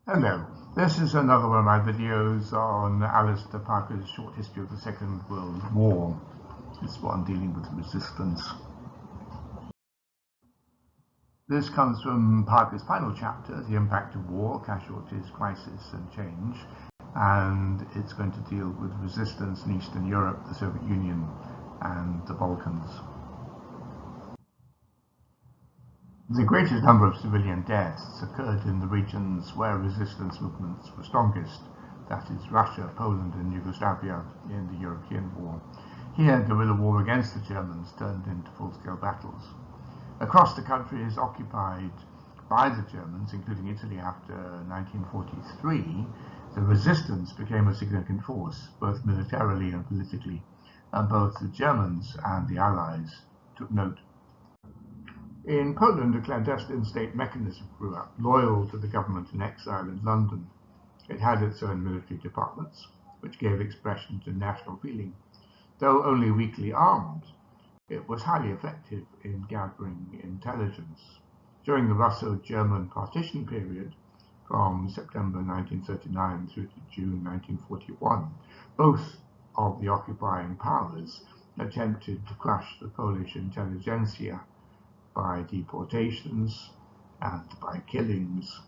Hello, this is another one of my videos on Alistair Parker's short history of the Second World War. This one dealing with resistance. This comes from Parker's final chapter, The Impact of War, Casualties, Crisis and Change, and it's going to deal with resistance in Eastern Europe, the Soviet Union and the Balkans. The greatest number of civilian deaths occurred in the regions where resistance movements were strongest, that is Russia, Poland and Yugoslavia in the European War. Here, guerrilla war against the Germans turned into full-scale battles. Across the countries occupied by the Germans, including Italy after 1943, the resistance became a significant force, both militarily and politically, and both the Germans and the Allies took note. In Poland, a clandestine state mechanism grew up, loyal to the government in exile in London. It had its own military departments, which gave expression to national feeling. Though only weakly armed, it was highly effective in gathering intelligence. During the Russo-German partition period, from September 1939 through to June 1941, both of the occupying powers attempted to crush the Polish intelligentsia by deportations and by killings.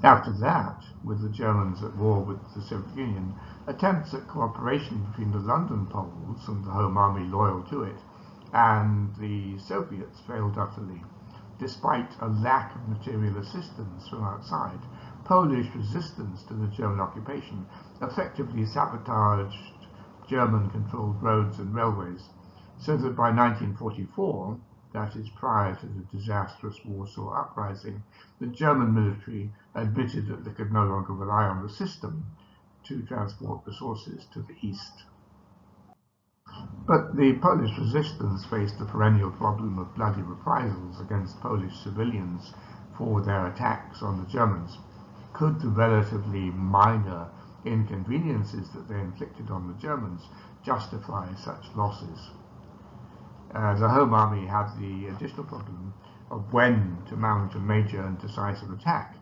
After that, with the Germans at war with the Soviet Union, attempts at cooperation between the London Poles and the Home Army loyal to it and the Soviets failed utterly. Despite a lack of material assistance from outside, Polish resistance to the German occupation effectively sabotaged German-controlled roads and railways, so that by 1944, that is prior to the disastrous Warsaw Uprising, the German military admitted that they could no longer rely on the system to transport resources to the east. But the Polish resistance faced the perennial problem of bloody reprisals against Polish civilians for their attacks on the Germans. Could the relatively minor inconveniences that they inflicted on the Germans justify such losses? The Home Army had the additional problem of when to mount a major and decisive attack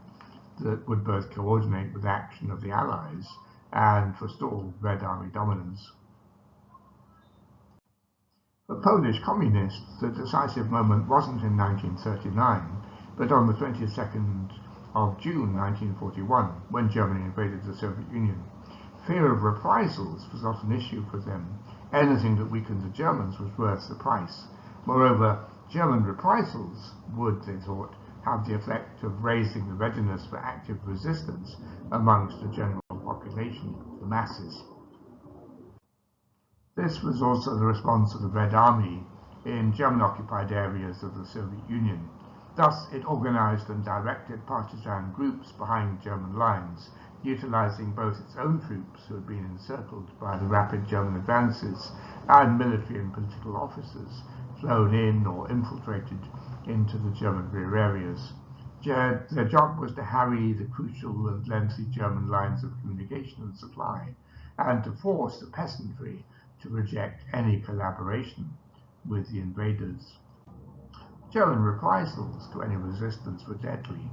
that would both coordinate with action of the Allies and forestall Red Army dominance. For Polish communists, the decisive moment wasn't in 1939, but on the 22nd of June 1941, when Germany invaded the Soviet Union. Fear of reprisals was not an issue for them. Anything that weakened the Germans was worth the price. Moreover, German reprisals would, they thought, have the effect of raising the readiness for active resistance amongst the general population, the masses. This was also the response of the Red Army in German-occupied areas of the Soviet Union. Thus, it organized and directed partisan groups behind German lines, utilizing both its own troops who had been encircled by the rapid German advances and military and political officers flown in or infiltrated into the German rear areas. Their job was to harry the crucial and lengthy German lines of communication and supply, and to force the peasantry to reject any collaboration with the invaders. German reprisals to any resistance were deadly,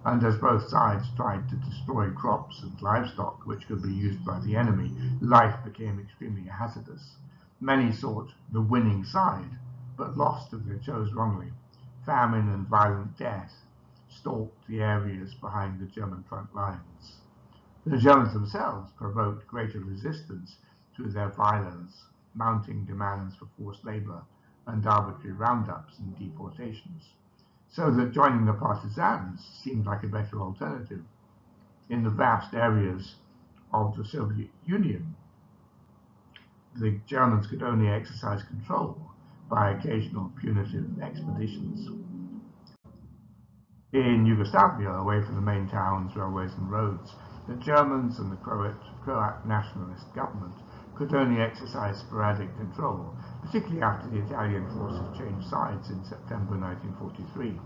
and as both sides tried to destroy crops and livestock which could be used by the enemy, life became extremely hazardous. Many sought the winning side, but lost if they chose wrongly. Famine and violent death stalked the areas behind the German front lines. The Germans themselves provoked greater resistance through their violence, mounting demands for forced labor and arbitrary roundups and deportations, so that joining the partisans seemed like a better alternative. In the vast areas of the Soviet Union, the Germans could only exercise control by occasional punitive expeditions. In Yugoslavia, away from the main towns, railways and roads, the Germans and the Croat nationalist government could only exercise sporadic control, particularly after the Italian forces changed sides in September 1943.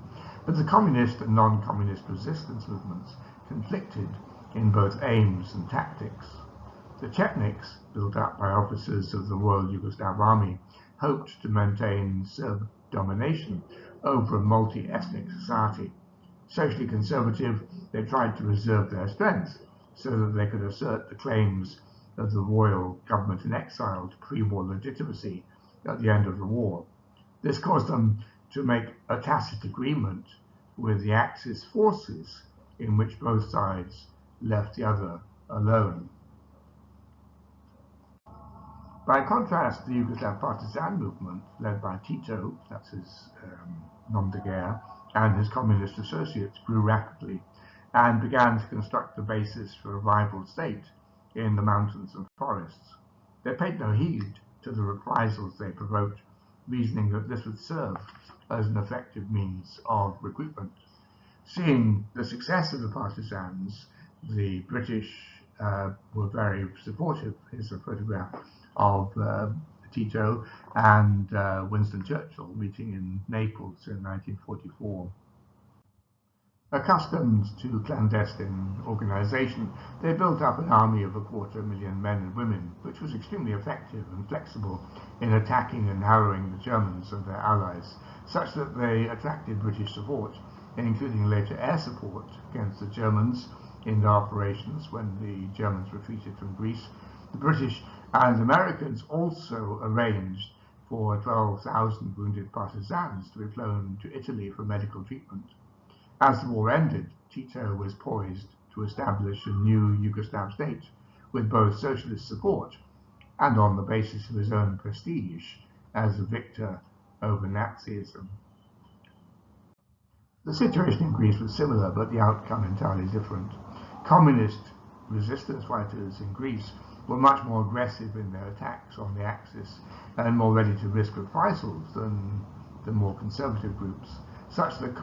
But the communist and non-communist resistance movements conflicted in both aims and tactics. The Chetniks, built up by officers of the Royal Yugoslav Army, hoped to maintain Serb domination over a multi-ethnic society. Socially conservative, they tried to reserve their strength so that they could assert the claims of the royal government in exile to pre-war legitimacy at the end of the war. This caused them to make a tacit agreement with the Axis forces, in which both sides left the other alone. By contrast, the Yugoslav partisan movement, led by Tito, that's his nom de guerre, and his communist associates, grew rapidly and began to construct the basis for a rival state in the mountains and forests. They paid no heed to the reprisals they provoked, reasoning that this would serve as an effective means of recruitment. Seeing the success of the partisans, the British were very supportive. Here's a photograph of Tito and Winston Churchill meeting in Naples in 1944. Accustomed to clandestine organization, they built up an army of 250,000 men and women, which was extremely effective and flexible in attacking and harrowing the Germans and their allies, such that they attracted British support, including later air support against the Germans in their operations when the Germans retreated from Greece. The British and Americans also arranged for 12,000 wounded partisans to be flown to Italy for medical treatment. As the war ended, Tito was poised to establish a new Yugoslav state with both socialist support and on the basis of his own prestige as a victor over Nazism. The situation in Greece was similar, but the outcome entirely different. Communist resistance fighters in Greece were much more aggressive in their attacks on the Axis and more ready to risk reprisals than the more conservative groups, such that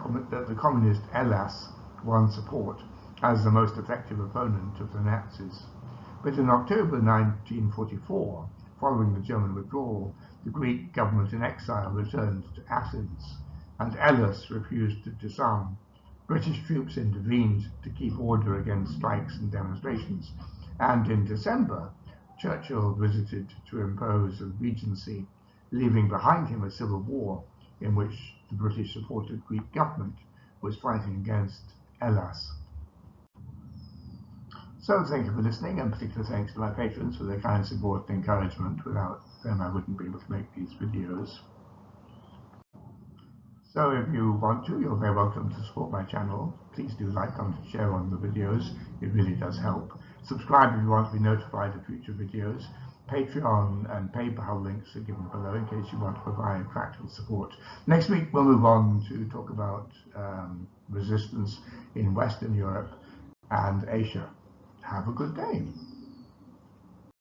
the communist Hellas won support as the most effective opponent of the Nazis. But in October 1944, following the German withdrawal, the Greek government in exile returned to Athens, and Hellas refused to disarm. British troops intervened to keep order against strikes and demonstrations, and in December, Churchill visited to impose a regency, leaving behind him a civil war in which the British-supported Greek government was fighting against Hellas. So thank you for listening, and particular thanks to my patrons for their kind support and encouragement. Without them I wouldn't be able to make these videos. So if you want to, you're very welcome to support my channel. Please do like, comment, and share on the videos. It really does help. Subscribe if you want to be notified of future videos. Patreon and PayPal links are given below in case you want to provide practical support. Next week we'll move on to talk about resistance in Western Europe and Asia. Have a good day.